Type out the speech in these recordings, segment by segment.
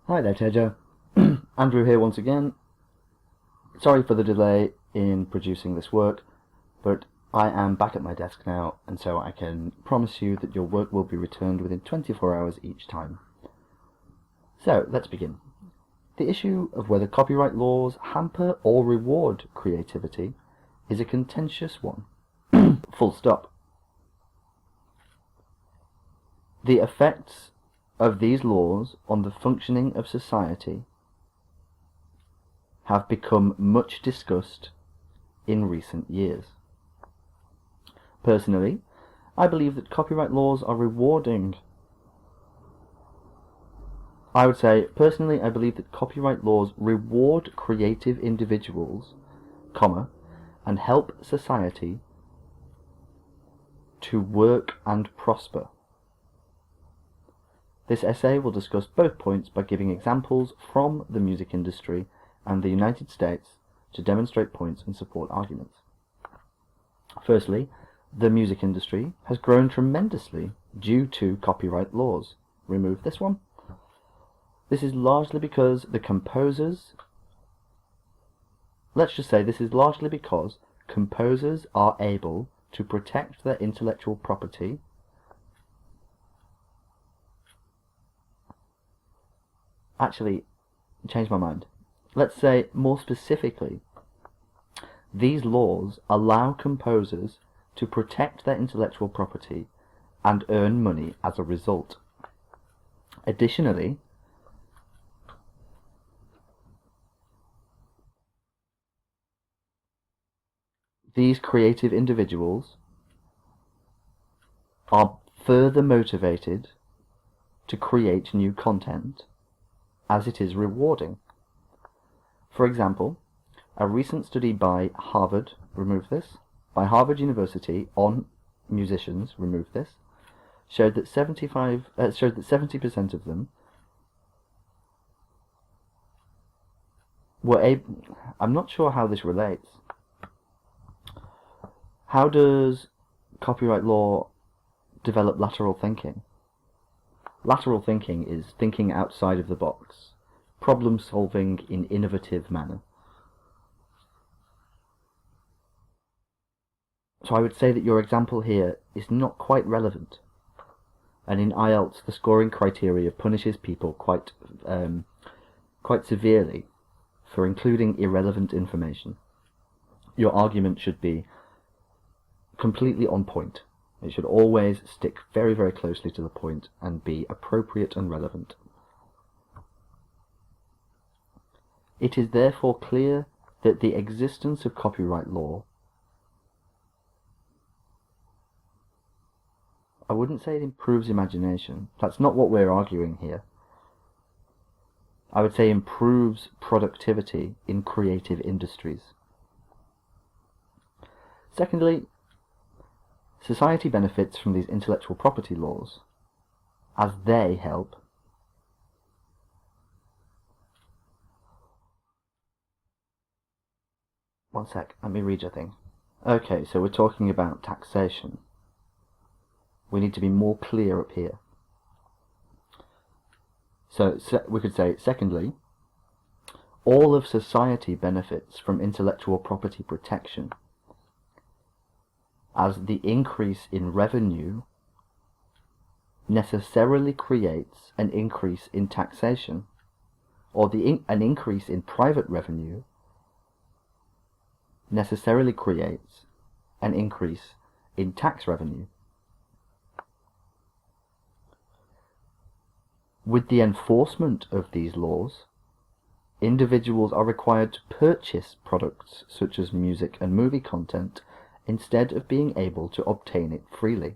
Hi there, Teja. Andrew here once again. Sorry for the delay in producing this work, but I am back at my desk now, and so I can promise you that your work will be returned within 24 hours each time. So, let's begin. The issue of whether copyright laws hamper or reward creativity is a contentious one. Full stop. The effects of these laws on the functioning of society have become much discussed in recent years. Personally, I believe that copyright laws are rewarding. I believe that copyright laws reward creative individuals, and help society to work and prosper. This essay will discuss both points by giving examples from the music industry and the United States to demonstrate points and support arguments. Firstly, the music industry has grown tremendously due to copyright laws. Remove this one. This is largely because the composers... Let's just say this is largely because composers are able to protect their intellectual property Actually, change my mind. Let's say, more specifically, these laws allow composers to protect their intellectual property and earn money as a result. Additionally, these creative individuals are further motivated to create new content as it is rewarding. For example, a recent study by Harvard University on musicians, showed that 70% of them were able... I'm not sure how this relates. How does copyright law develop lateral thinking? Lateral thinking is thinking outside of the box, problem solving in innovative manner. So I would say that your example here is not quite relevant, and in IELTS the scoring criteria punishes people quite severely for including irrelevant information. Your argument should be completely on point. It should always stick very, very closely to the point and be appropriate and relevant. It is therefore clear that the existence of copyright law, I wouldn't say it improves imagination. That's not what we're arguing here. I would say improves productivity in creative industries. Secondly, society benefits from these intellectual property laws as they help One sec, let me read your thing. Okay, so we're talking about taxation. We need to be more clear up here. So we could say, secondly, all of society benefits from intellectual property protection, as the increase in revenue necessarily creates an increase in taxation, or an increase in private revenue necessarily creates an increase in tax revenue. With the enforcement of these laws, individuals are required to purchase products such as music and movie content instead of being able to obtain it freely.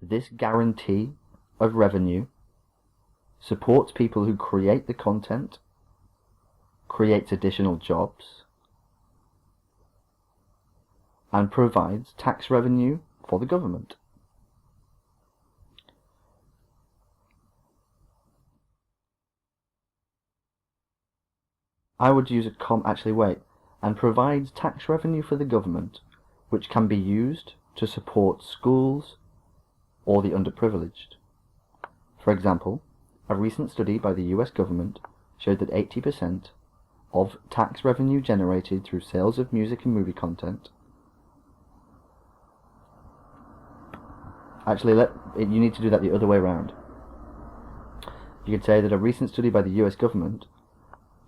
This guarantee of revenue supports people who create the content, creates additional jobs, and provides tax revenue for the government. I would use and provides tax revenue for the government, which can be used to support schools or the underprivileged. For example, a recent study by the US government showed that 80% of tax revenue generated through sales of music and movie content. Actually, you need to do that the other way around. You could say that a recent study by the US government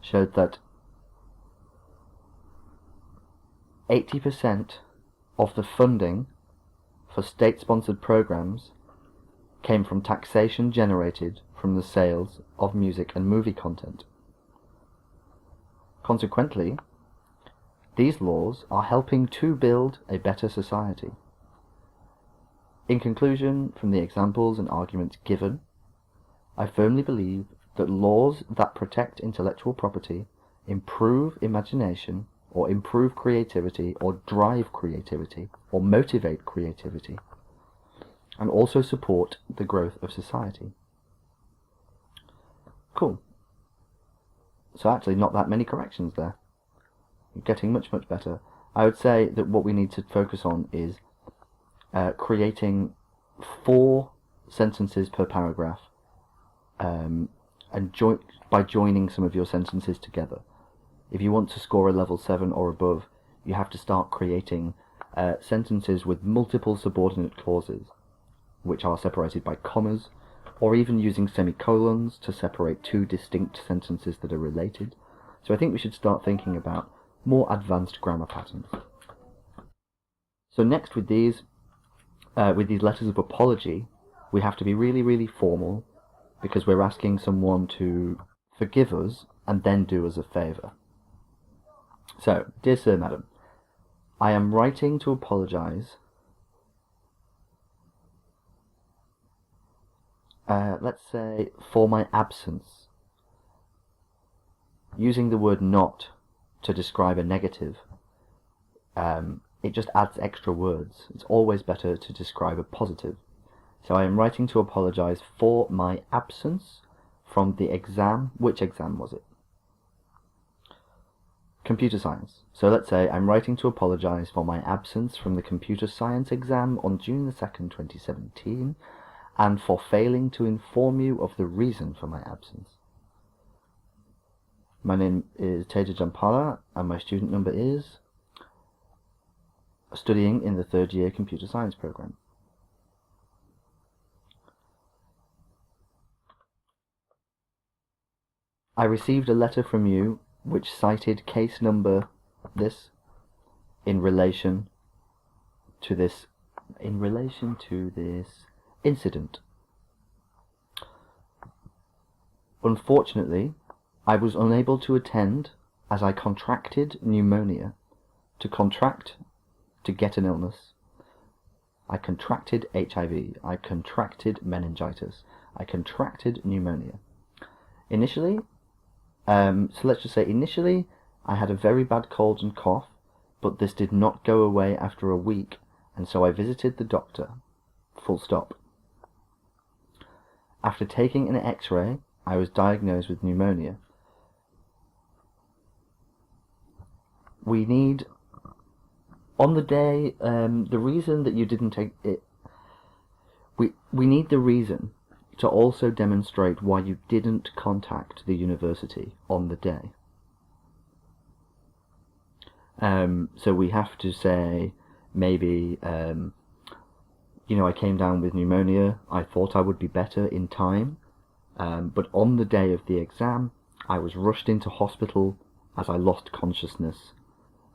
showed that 80% of the funding for state-sponsored programs came from taxation generated from the sales of music and movie content. Consequently, these laws are helping to build a better society. In conclusion, from the examples and arguments given, I firmly believe that laws that protect intellectual property improve imagination, or improve creativity, or drive creativity, or motivate creativity, and also support the growth of society. Cool. So actually not that many corrections there. You're getting much, much better. I would say that what we need to focus on is creating 4 sentences per paragraph, and by joining some of your sentences together. If you want to score a level 7 or above, you have to start creating sentences with multiple subordinate clauses, which are separated by commas, or even using semicolons to separate 2 distinct sentences that are related. So I think we should start thinking about more advanced grammar patterns. So next, with these letters of apology, we have to be really, really formal, because we're asking someone to forgive us and then do us a favour. So, dear Sir, Madam, I am writing to apologise. Let's say, for my absence. Using the word not to describe a negative, it just adds extra words. It's always better to describe a positive. So I am writing to apologise for my absence from the exam. Which exam was it? Computer science. So let's say I'm writing to apologise for my absence from the computer science exam on June the 2nd, 2017, and for failing to inform you of the reason for my absence. My name is Teja and my student number is studying in the 3rd year computer science program. I received a letter from you which cited case number this in relation to this incident. Unfortunately, I was unable to attend as I contracted pneumonia. To get an illness. I contracted HIV. I contracted meningitis. I contracted pneumonia. Initially, so let's just say initially I had a very bad cold and cough, but this did not go away after a week, and so I visited the doctor. Full stop. After taking an X-ray, I was diagnosed with pneumonia. We need, on the day, the reason that you didn't take it, we need the reason to also demonstrate why you didn't contact the university on the day. So we have to say, maybe, I came down with pneumonia, I thought I would be better in time, but on the day of the exam, I was rushed into hospital as I lost consciousness,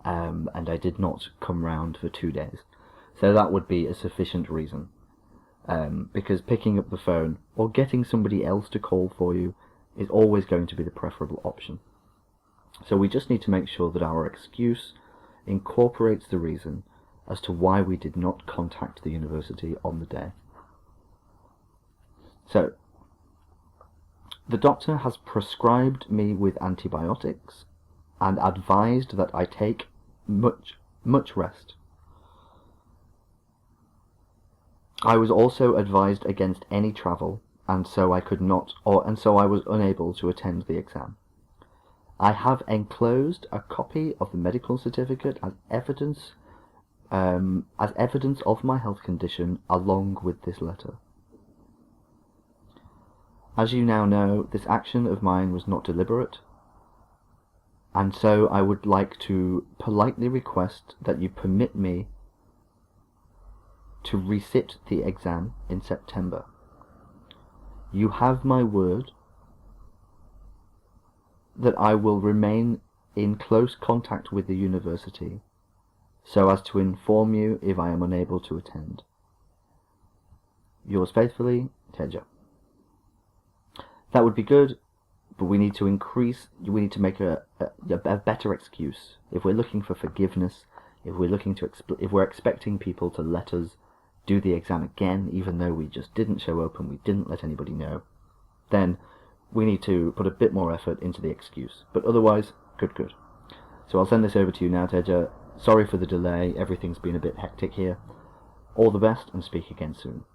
and I did not come round for 2 days. So that would be a sufficient reason. Because picking up the phone or getting somebody else to call for you is always going to be the preferable option. So we just need to make sure that our excuse incorporates the reason as to why we did not contact the university on the day. So, the doctor has prescribed me with antibiotics and advised that I take much rest. I was also advised against any travel, and so I was unable to attend the exam. I have enclosed a copy of the medical certificate as evidence of my health condition along with this letter. As you now know, this action of mine was not deliberate, and so I would like to politely request that you permit me to resit the exam in September. You have my word that I will remain in close contact with the university so as to inform you if I am unable to attend. Yours faithfully, Teja. That would be good, but we need to make a better excuse. If we're looking for forgiveness, if we're expecting people to let us do the exam again, even though we just didn't show up and we didn't let anybody know, then we need to put a bit more effort into the excuse. But otherwise, good. So I'll send this over to you now, Teja. Sorry for the delay, everything's been a bit hectic here. All the best, and speak again soon.